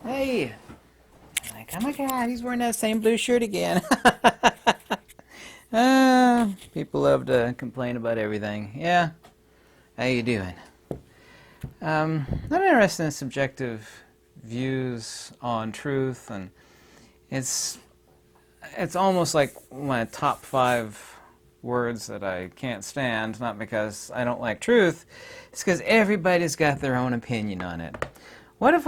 Hey, like, oh my God, he's wearing that same blue shirt again. People love to complain about everything. Yeah, how you doing? I'm interested in subjective views on truth, and it's it's almost like my top five words that I can't stand. Not because I don't like truth, it's because everybody's got their own opinion on it. What if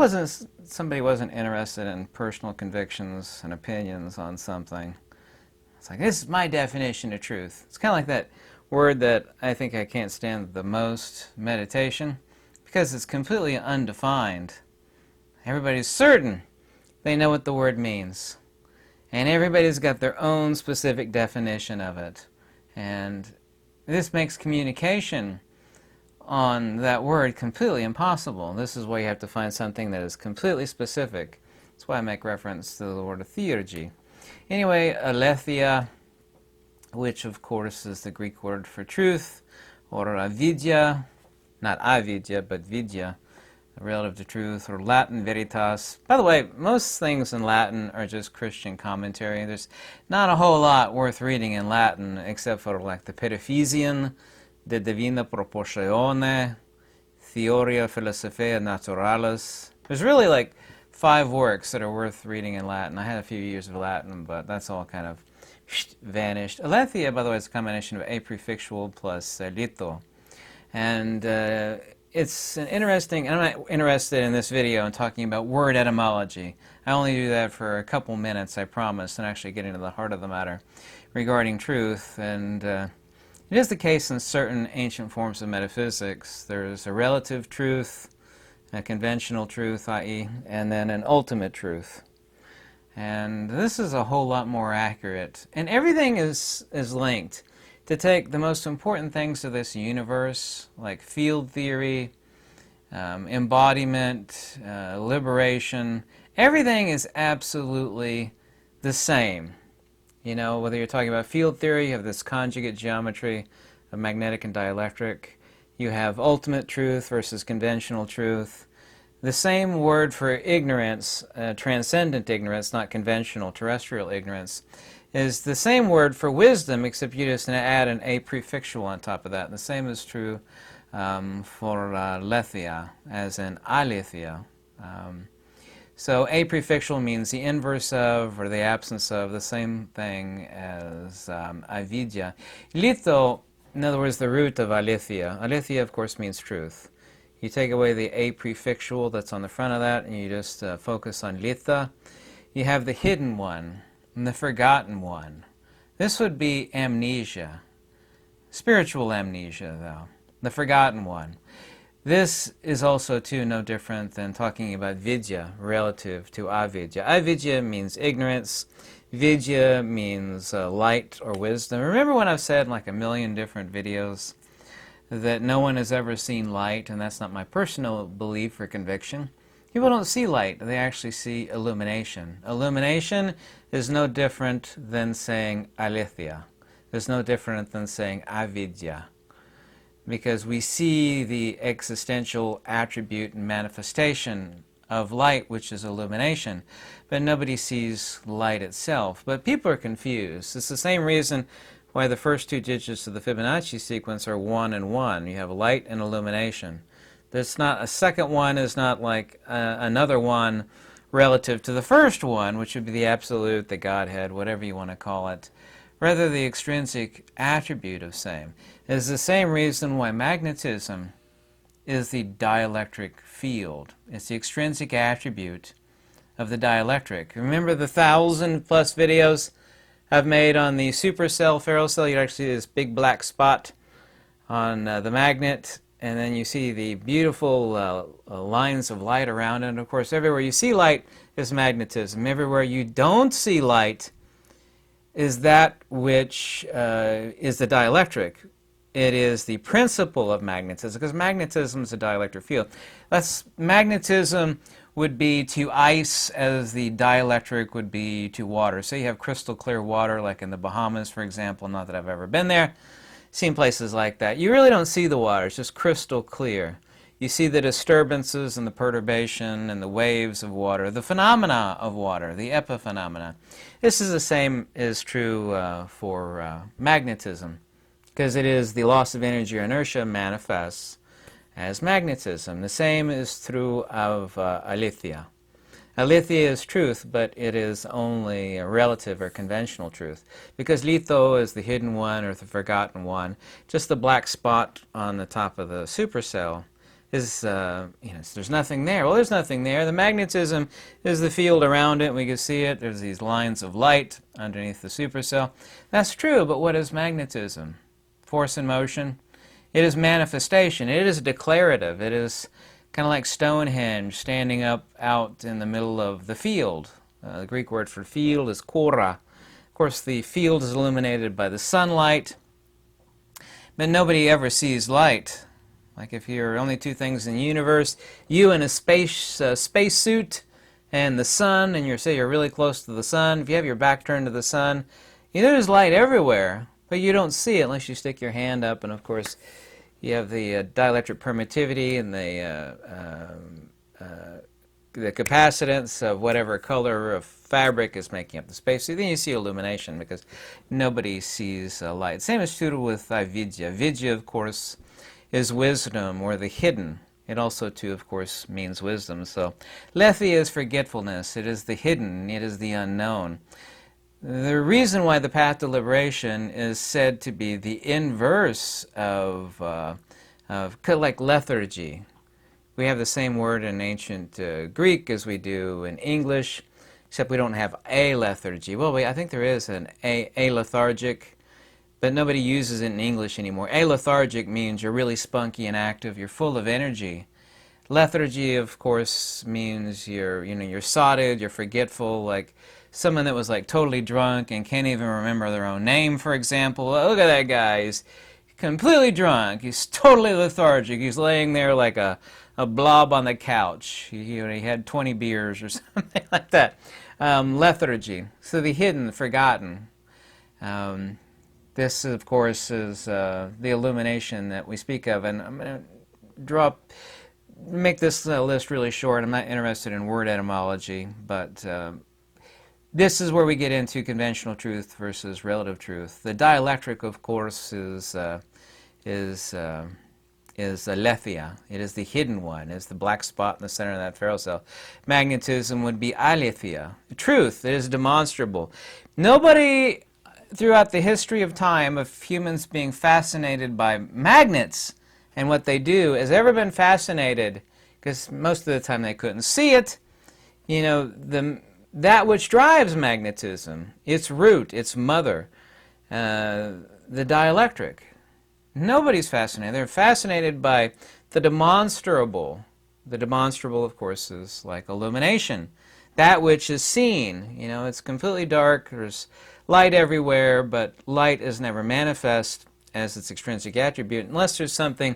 somebody wasn't interested in personal convictions and opinions on something? It's like, this is my definition of truth. It's kind of like that word that I think I can't stand the most, meditation, because it's completely undefined. Everybody's certain they know what the word means. And everybody's got their own specific definition of it. And this makes communication on that word completely impossible. This is why you have to find something that is completely specific. That's why I make reference to the word theurgy. Anyway, aletheia, which of course is the Greek word for truth, or avidya, not avidya, but vidya, relative to truth, or Latin veritas. By the way, most things in Latin are just Christian commentary. There's not a whole lot worth reading in Latin, except for like the Periphysian, De Divina Proportione, Theoria Philosophiae Naturalis. There's really like 5 works that are worth reading in Latin. I had a few years of Latin, but that's all kind of vanished. Aletheia, by the way, is a combination of a prefixual plus lito. And it's an interesting, and I'm not interested in this video in talking about word etymology. I only do that for a couple minutes, I promise, and actually get into the heart of the matter regarding truth. And it is the case in certain ancient forms of metaphysics. There's a relative truth, a conventional truth, i.e., and then an ultimate truth. And this is a whole lot more accurate. And everything is linked. To take the most important things of this universe, like field theory, embodiment, liberation, everything is absolutely the same. You know, whether you're talking about field theory, you have this conjugate geometry of magnetic and dielectric. You have ultimate truth versus conventional truth. The same word for ignorance, transcendent ignorance, not conventional terrestrial ignorance, is the same word for wisdom, except you just add an a prefixual on top of that. And the same is true for letheia, as in aletheia. So a prefixual means the inverse of or the absence of, the same thing as avidya. Lito, in other words, the root of aletheia. Aletheia, of course, means truth. You take away the a prefixual that's on the front of that, and you just focus on litha. You have the hidden one, and the forgotten one. This would be amnesia. Spiritual amnesia, though. The forgotten one. This is also, too, no different than talking about vidya relative to avidya. Avidya means ignorance. Vidya means light or wisdom. Remember when I've said in like a million different videos that no one has ever seen light, and that's not my personal belief or conviction. People don't see light, they actually see illumination. Illumination is no different than saying aletheia. It's no different than saying avidya. Because we see the existential attribute and manifestation of light, which is illumination, but nobody sees light itself. But people are confused. It's the same reason why the first 2 digits of the Fibonacci sequence are 1 and 1. You have light and illumination. There's not a second one is not like another one relative to the first one, which would be the absolute, the Godhead, whatever you want to call it. Rather, the extrinsic attribute of same is the same reason why magnetism is the dielectric field. It's the extrinsic attribute of the dielectric. Remember the 1,000+ videos I've made on the supercell, ferrocell? You actually see this big black spot on the magnet, and then you see the beautiful lines of light around it. And of course, everywhere you see light is magnetism. Everywhere you don't see light is that which is the dielectric. It is the principle of magnetism, because magnetism is a dielectric field. Magnetism would be to ice as the dielectric would be to water. So you have crystal clear water, like in the Bahamas, for example. Not that I've ever been there. Seen places like that. You really don't see the water. It's just crystal clear. You see the disturbances and the perturbation and the waves of water, the phenomena of water, the epiphenomena. This is the same is true for magnetism, because it is the loss of energy or inertia manifests as magnetism. The same is true of aletheia. Aletheia is truth, but it is only a relative or conventional truth, because litho is the hidden one or the forgotten one. Just the black spot on the top of the supercell is, there's nothing there. Well, there's nothing there. The magnetism is the field around it. We can see it. There's these lines of light underneath the supercell. That's true, but what is magnetism? Force and motion. It is manifestation. It is declarative. It is kind of like Stonehenge standing up out in the middle of the field. The Greek word for field is kora. Of course, the field is illuminated by the sunlight, but nobody ever sees light. Like if you're only two things in the universe, you in a space suit and the sun, and you're really close to the sun. If you have your back turned to the sun, there's light everywhere, but you don't see it unless you stick your hand up. And of course, you have the dielectric permittivity and the capacitance of whatever color of fabric is making up the space. So then you see illumination, because nobody sees light. Same is true with avidya. Vidya, of course, is wisdom, or the hidden. It also, too, of course, means wisdom. So aletheia is forgetfulness. It is the hidden. It is the unknown. The reason why the path to liberation is said to be the inverse of like lethargy. We have the same word in ancient Greek as we do in English, except we don't have a lethargy. Well, I think there is an a lethargic, but nobody uses it in English anymore. A lethargic means you're really spunky and active, you're full of energy. Lethargy, of course, means you're sotted, you're forgetful, like someone that was like totally drunk and can't even remember their own name, for example. Look at that guy. He's completely drunk. He's totally lethargic. He's laying there like a blob on the couch. He had 20 beers or something like that. Lethargy. So the hidden, the forgotten. This, of course, is the illumination that we speak of. And I'm going to make this list really short. I'm not interested in word etymology, but this is where we get into conventional truth versus relative truth. The dielectric, of course, is aletheia. It is the hidden one. It's the black spot in the center of that ferrocell. Magnetism would be aletheia. Truth, it is demonstrable. Nobody throughout the history of time of humans being fascinated by magnets and what they do has ever been fascinated, because most of the time they couldn't see it, that which drives magnetism, its root, its mother, the dielectric. Nobody's fascinated. They're fascinated by the demonstrable. The demonstrable, of course, is like illumination. That which is seen. It's completely dark. There's light everywhere, but light is never manifest as its extrinsic attribute unless there's something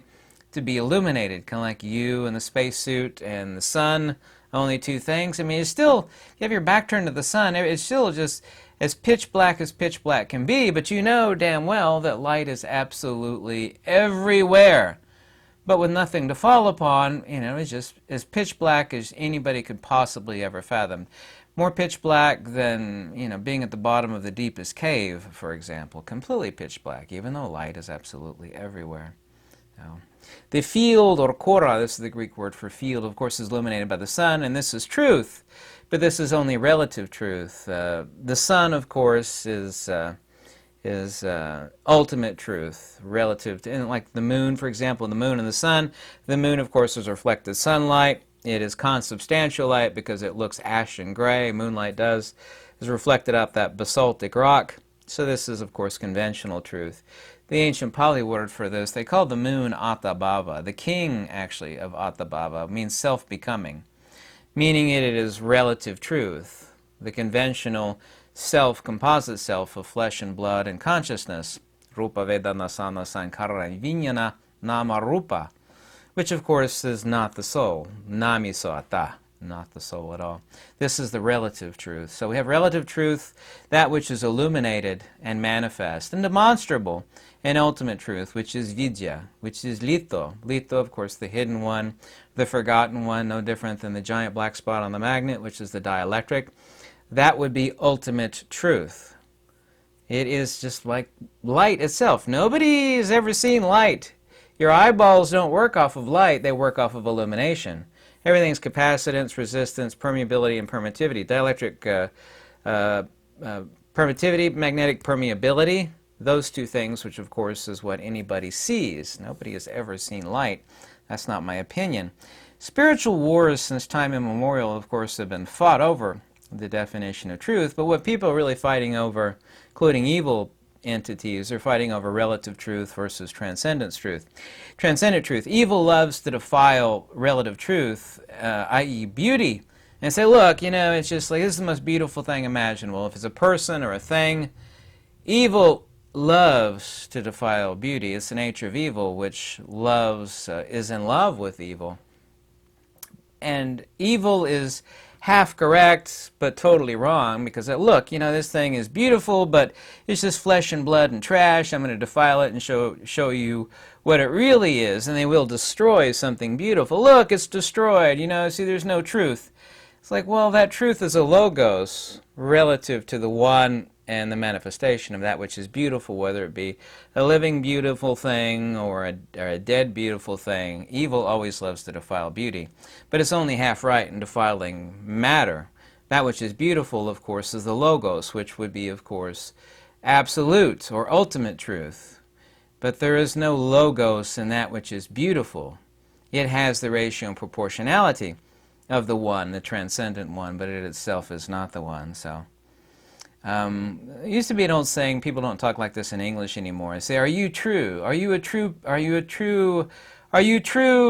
to be illuminated, kind of like you and the spacesuit and the sun. Only two things. It's still, you have your back turned to the sun, it's still just as pitch black can be, but you know damn well that light is absolutely everywhere. But with nothing to fall upon, it's just as pitch black as anybody could possibly ever fathom. More pitch black than, being at the bottom of the deepest cave, for example. Completely pitch black, even though light is absolutely everywhere. The field, or kora, this is the Greek word for field, of course, is illuminated by the sun, and this is truth. But this is only relative truth. The sun, of course, is ultimate truth, relative to, like the moon, for example, the moon and the sun. The moon, of course, is reflected sunlight. It is consubstantial light because it looks ashen gray. Moonlight is reflected off that basaltic rock. So this is, of course, conventional truth. The ancient Pali word for this, they called the moon Attabhava. The king, actually, of Attabhava means self-becoming, meaning it is relative truth, the conventional self, composite self of flesh and blood and consciousness, Rupa Vedana Sana Sankara Vijnana Nama Rupa, which, of course, is not the soul, Nami Soata, not the soul at all. This is the relative truth. So we have relative truth, that which is illuminated and manifest and demonstrable, and ultimate truth, which is vidya, which is litho. Litho, of course, the hidden one, the forgotten one, no different than the giant black spot on the magnet, which is the dielectric. That would be ultimate truth. It is just like light itself. Nobody has ever seen light. Your eyeballs don't work off of light, they work off of illumination. Everything's capacitance, resistance, permeability, and permittivity. Dielectric permittivity, magnetic permeability, those two things, which of course is what anybody sees. Nobody has ever seen light. That's not my opinion. Spiritual wars since time immemorial, of course, have been fought over the definition of truth, but what people are really fighting over, including evil entities, are fighting over relative truth versus transcendent truth. Transcendent truth. Evil loves to defile relative truth, i.e. beauty, and say, look, you know, it's just like, this is the most beautiful thing imaginable. If it's a person or a thing, evil loves to defile beauty. It's the nature of evil, which loves, is in love with evil. And evil is half correct, but totally wrong, because look, you know, this thing is beautiful, but it's just flesh and blood and trash. I'm going to defile it and show you what it really is, and they will destroy something beautiful. Look, it's destroyed, you know, see, there's no truth. It's like, well, that truth is a logos relative to the one and the manifestation of that which is beautiful, whether it be a living beautiful thing or a dead beautiful thing. Evil always loves to defile beauty, but it's only half right in defiling matter. That which is beautiful, of course, is the logos, which would be, of course, absolute or ultimate truth. But there is no logos in that which is beautiful. It has the ratio and proportionality of the one, the transcendent one, but it itself is not the one. So it used to be an old saying, people don't talk like this in English anymore. They say, are you true? Are you true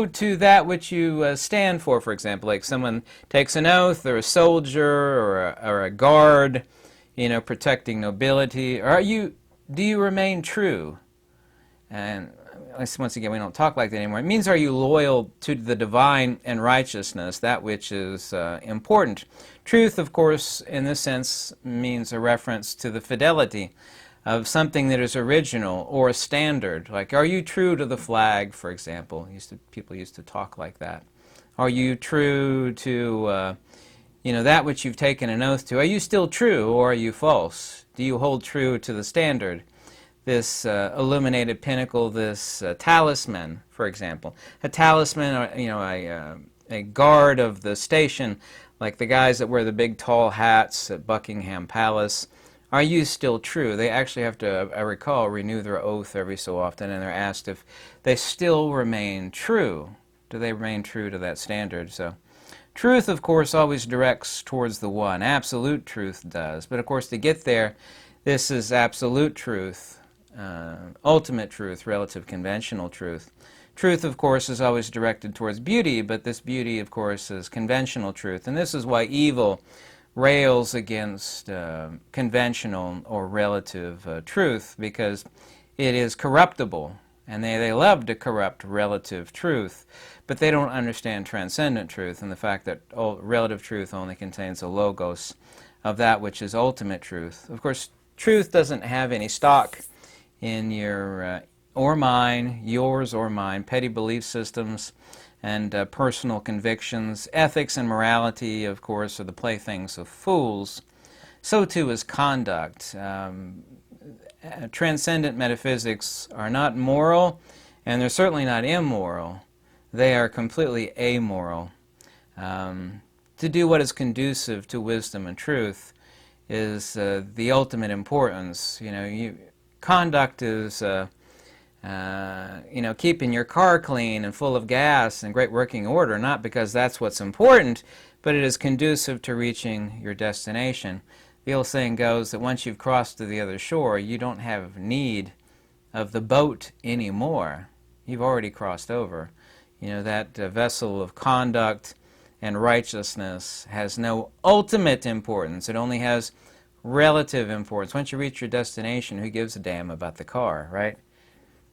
to that which you stand for example? Like someone takes an oath, or a soldier, or a guard, you know, protecting nobility. Do you remain true? And once again, we don't talk like that anymore. It means, are you loyal to the divine and righteousness, that which is important? Truth, of course, in this sense, means a reference to the fidelity of something that is original or a standard. Like, are you true to the flag, for example? People used to talk like that. Are you true to, you know, that which you've taken an oath to? Are you still true, or are you false? Do you hold true to the standard? This illuminated pinnacle, this talisman, for example. A talisman, or, you know, a guard of the station, like the guys that wear the big tall hats at Buckingham Palace. Are you still true? They actually have to, I recall, renew their oath every so often, and they're asked if they still remain true. Do they remain true to that standard? So, truth, of course, always directs towards the one. Absolute truth does. But, of course, to get there, this is absolute truth. Ultimate truth, relative conventional truth. Truth, of course, is always directed towards beauty, but this beauty, of course, is conventional truth. And this is why evil rails against conventional or relative truth, because it is corruptible, and they love to corrupt relative truth, but they don't understand transcendent truth and the fact that relative truth only contains a logos of that which is ultimate truth. Of course, truth doesn't have any stock in your or mine, yours or mine, petty belief systems and personal convictions. Ethics and morality, of course, are the playthings of fools. So too is conduct. Transcendent metaphysics are not moral, and they're certainly not immoral. They are completely amoral. To do what is conducive to wisdom and truth is the ultimate importance. You know, conduct is, you know, keeping your car clean and full of gas and great working order, not because that's what's important, but it is conducive to reaching your destination. The old saying goes that once you've crossed to the other shore, you don't have need of the boat anymore. You've already crossed over. You know, that vessel of conduct and righteousness has no ultimate importance. It only has relative importance. Once you reach your destination, who gives a damn about the car, right?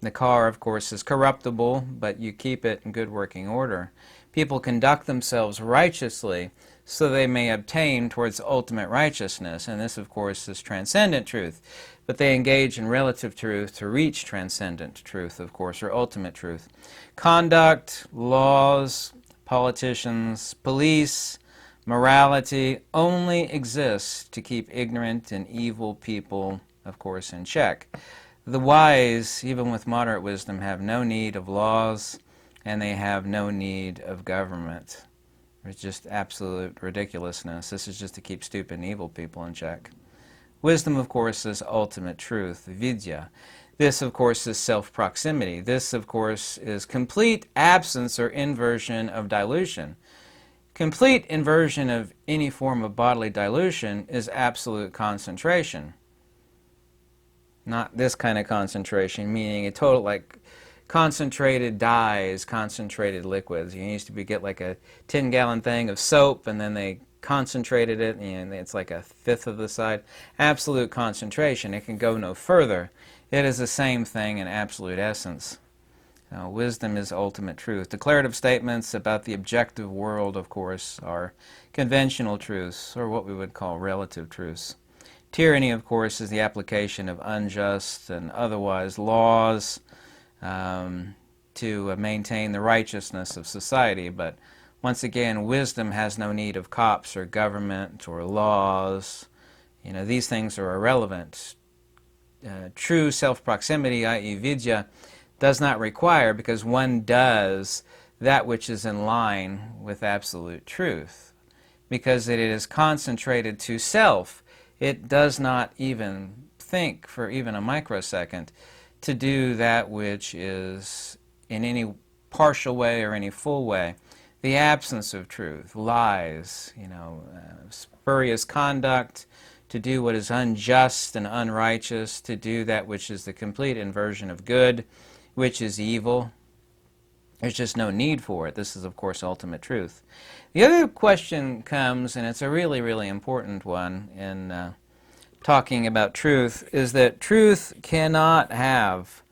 The car, of course, is corruptible, but you keep it in good working order. people conduct themselves righteously so they may obtain towards ultimate righteousness. And this, of course, is transcendent truth. But they engage in relative truth to reach transcendent truth, of course, or ultimate truth. Conduct, laws, politicians, police, morality only exists to keep ignorant and evil people, of course, in check. The wise, even with moderate wisdom, have no need of laws, and they have no need of government. It's just absolute ridiculousness. This is just to keep stupid and evil people in check. Wisdom, of course, is ultimate truth, vidya. This, of course, is self-proximity. This, of course, is complete absence or inversion of dilution. Complete inversion of any form of bodily dilution is absolute concentration. Not this kind of concentration, meaning a total, like, concentrated dyes, concentrated liquids. You used to get like a 10-gallon thing of soap, and then they concentrated it, and it's like a fifth of the size. Absolute concentration. It can go no further. It is the same thing in absolute essence. Wisdom is ultimate truth. Declarative statements about the objective world, of course, are conventional truths, or what we would call relative truths. Tyranny, of course, is the application of unjust and otherwise laws to maintain the righteousness of society. But once again, wisdom has no need of cops or government or laws. These things are irrelevant. True self-proximity, i.e. vidya, does not require, because one does that which is in line with absolute truth. Because it is concentrated to self, it does not even think for even a microsecond to do that which is in any partial way or any full way. The absence of truth, lies, spurious conduct, to do what is unjust and unrighteous, to do that which is the complete inversion of good, which is evil. There's just no need for it. This is, of course, ultimate truth. The other question comes, and it's a really, really important one in talking about truth, is that truth cannot have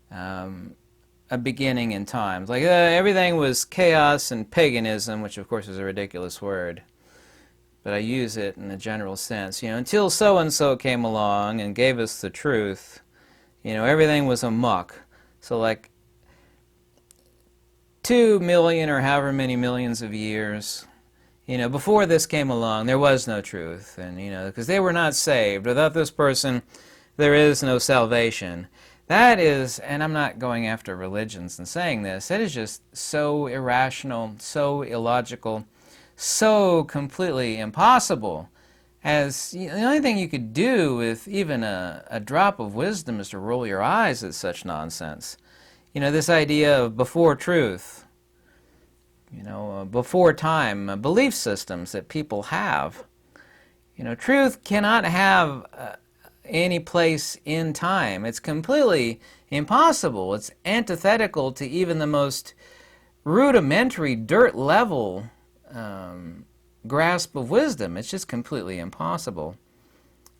a beginning in time. Like everything was chaos and paganism, which of course is a ridiculous word, but I use it in a general sense. Until so-and-so came along and gave us the truth, everything was a muck. So like 2 million or however many millions of years, before this came along, there was no truth. And, because they were not saved. Without this person, there is no salvation. That is, and I'm not going after religions and saying this, that is just so irrational, so illogical, so completely impossible. As the only thing you could do with even a drop of wisdom is to roll your eyes at such nonsense. This idea of before truth, before time, belief systems that people have. Truth cannot have any place in time. It's completely impossible. It's antithetical to even the most rudimentary, dirt level grasp of wisdom. It's just completely impossible.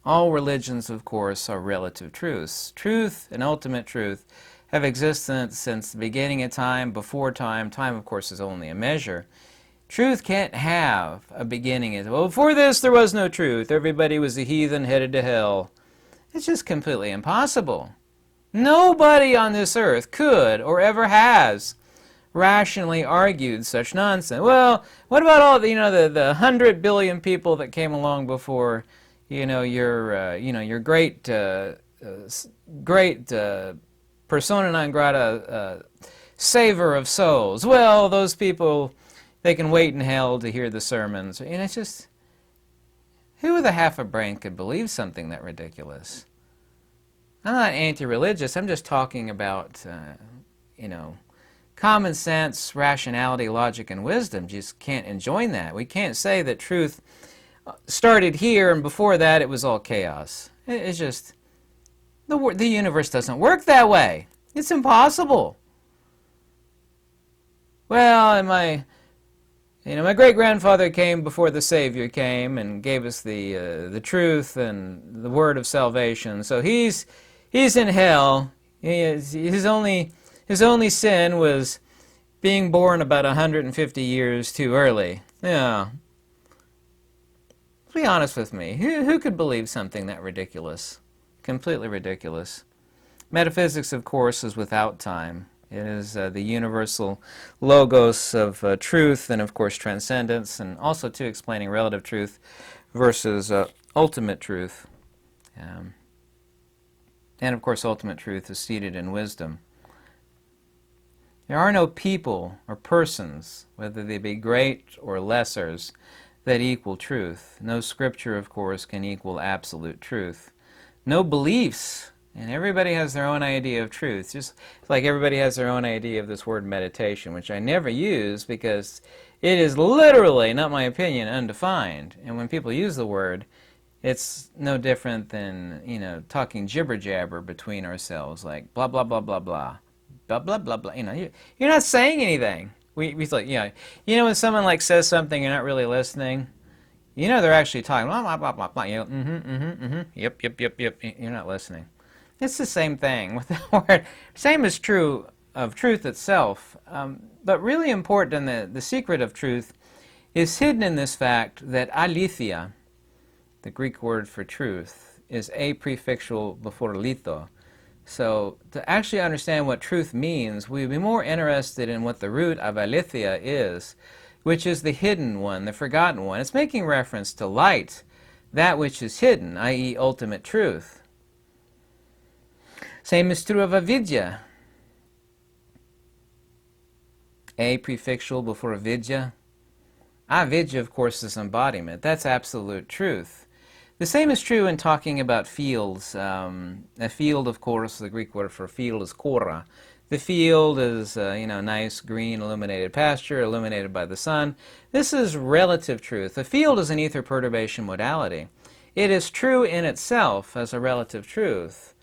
All religions, of course, are relative truths. Truth and ultimate truth have existed since the beginning of time, before time. Time, of course, is only a measure. Truth can't have a beginning. Well, before this, there was no truth. Everybody was a heathen headed to hell. It's just completely impossible. Nobody on this earth could or ever has rationally argued such nonsense. Well, what about all the 100 billion people that came along before, your great persona non grata savor of souls? Well, those people, they can wait in hell to hear the sermons. It's just, who with a half a brain could believe something that ridiculous? I'm not anti-religious. I'm just talking about, common sense, rationality, logic, and wisdom. Just can't enjoin that. We can't say that truth started here and before that it was all chaos. It's just, the universe doesn't work that way. It's impossible. Well, and my great-grandfather came before the Savior came and gave us the truth and the word of salvation. So he's in hell. His only sin was being born about 150 years too early. Yeah. Be honest with me. Who could believe something that ridiculous? Completely ridiculous. Metaphysics, of course, is without time. It is the universal logos of truth and, of course, transcendence, and also, too, explaining relative truth versus ultimate truth. And, of course, ultimate truth is seated in wisdom. There are no people or persons, whether they be great or lessers, that equal truth. No scripture, of course, can equal absolute truth. No beliefs, and everybody has their own idea of truth. Just like everybody has their own idea of this word meditation, which I never use because it is literally, not my opinion, undefined. And when people use the word, it's no different than, talking jibber-jabber between ourselves, like blah, blah, blah, blah, blah. Blah, blah, blah, blah. You're not saying anything. We like, when someone like says something, you're not really listening. They're actually talking. Blah, blah, blah, blah, blah. Yep, yep, yep, yep. You're not listening. It's the same thing with the word. Same is true of truth itself. But really important, and the secret of truth is hidden in this fact that aletheia, the Greek word for truth, is a prefixal before litho. So to actually understand what truth means, we'd be more interested in what the root of aletheia is, which is the hidden one, the forgotten one. It's making reference to light, that which is hidden, i.e. ultimate truth. Same is true of avidya. A prefixal before avidya. Avidya, of course, is embodiment. That's absolute truth. The same is true in talking about fields. A field, of course, the Greek word for field is kora. The field is, nice, green, illuminated pasture, illuminated by the sun. This is relative truth. A field is an ether perturbation modality. It is true in itself as a relative truth.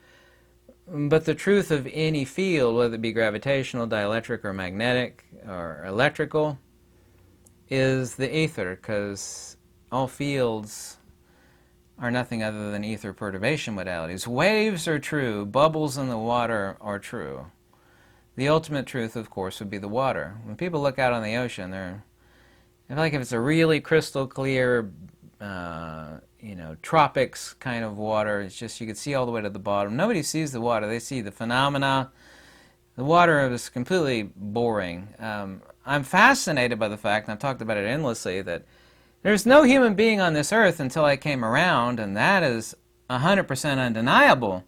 But the truth of any field, whether it be gravitational, dielectric, or magnetic, or electrical, is the ether, because all fields are nothing other than ether perturbation modalities. Waves are true. Bubbles in the water are true. The ultimate truth, of course, would be the water. When people look out on the ocean, I feel like if it's a really crystal clear, tropics kind of water, it's just you can see all the way to the bottom. Nobody sees the water. They see the phenomena. The water is completely boring. I'm fascinated by the fact, and I've talked about it endlessly, that there's no human being on this earth until I came around, and that is 100% undeniable,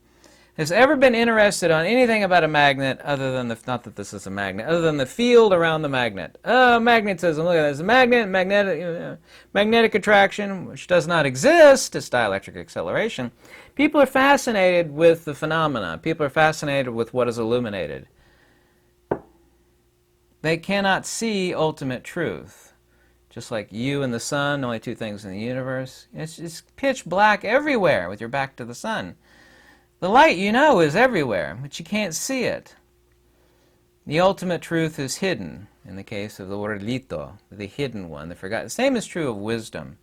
has ever been interested on anything about a magnet other than not that this is a magnet, other than the field around the magnet. Magnetism, look at that. There's a magnetic attraction, which does not exist. It's dielectric acceleration. People are fascinated with the phenomena. People are fascinated with what is illuminated. They cannot see ultimate truth. Just like you and the sun, only two things in the universe. It's pitch black everywhere with your back to the sun. The light, is everywhere, but you can't see it. The ultimate truth is hidden, in the case of the word lito, the hidden one, the forgotten. The same is true of wisdom.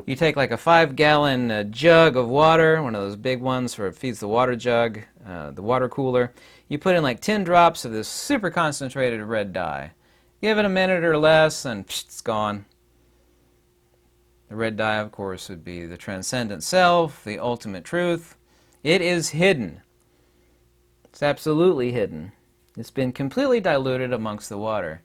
You take like a 5-gallon jug of water, one of those big ones for it feeds the water jug, the water cooler. You put in like 10 drops of this super concentrated red dye. Give it a minute or less, and it's gone. The red dye, of course, would be the transcendent self, the ultimate truth. It is hidden. It's absolutely hidden. It's been completely diluted amongst the water.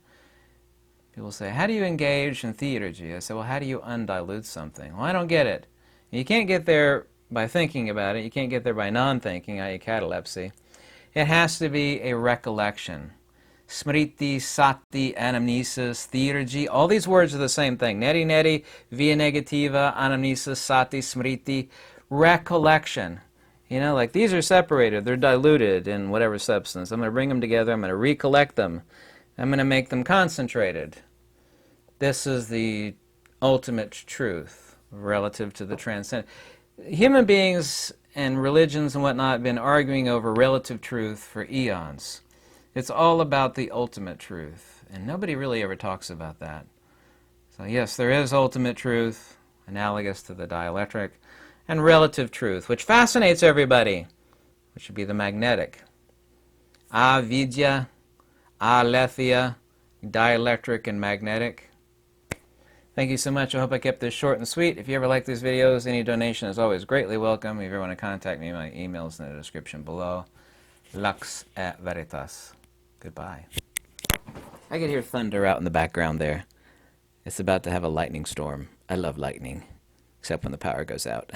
People say, how do you engage in theurgy? I say, well, how do you undilute something? Well, I don't get it. You can't get there by thinking about it. You can't get there by non-thinking, i.e. catalepsy. It has to be a recollection. Smriti, sati, anamnesis, theurgy, all these words are the same thing. Neti, neti, via negativa, anamnesis, sati, smriti, recollection. These are separated. They're diluted in whatever substance. I'm going to bring them together. I'm going to recollect them. I'm going to make them concentrated. This is the ultimate truth relative to the transcendent. Human beings and religions and whatnot have been arguing over relative truth for eons. It's all about the ultimate truth, and nobody really ever talks about that. So yes, there is ultimate truth, analogous to the dielectric, and relative truth, which fascinates everybody, which would be the magnetic. Avidya, aletheia, dielectric and magnetic. Thank you so much. I hope I kept this short and sweet. If you ever like these videos, any donation is always greatly welcome. If you ever want to contact me, my email is in the description below. Lux et Veritas. Goodbye. I can hear thunder out in the background there. It's about to have a lightning storm. I love lightning, except when the power goes out.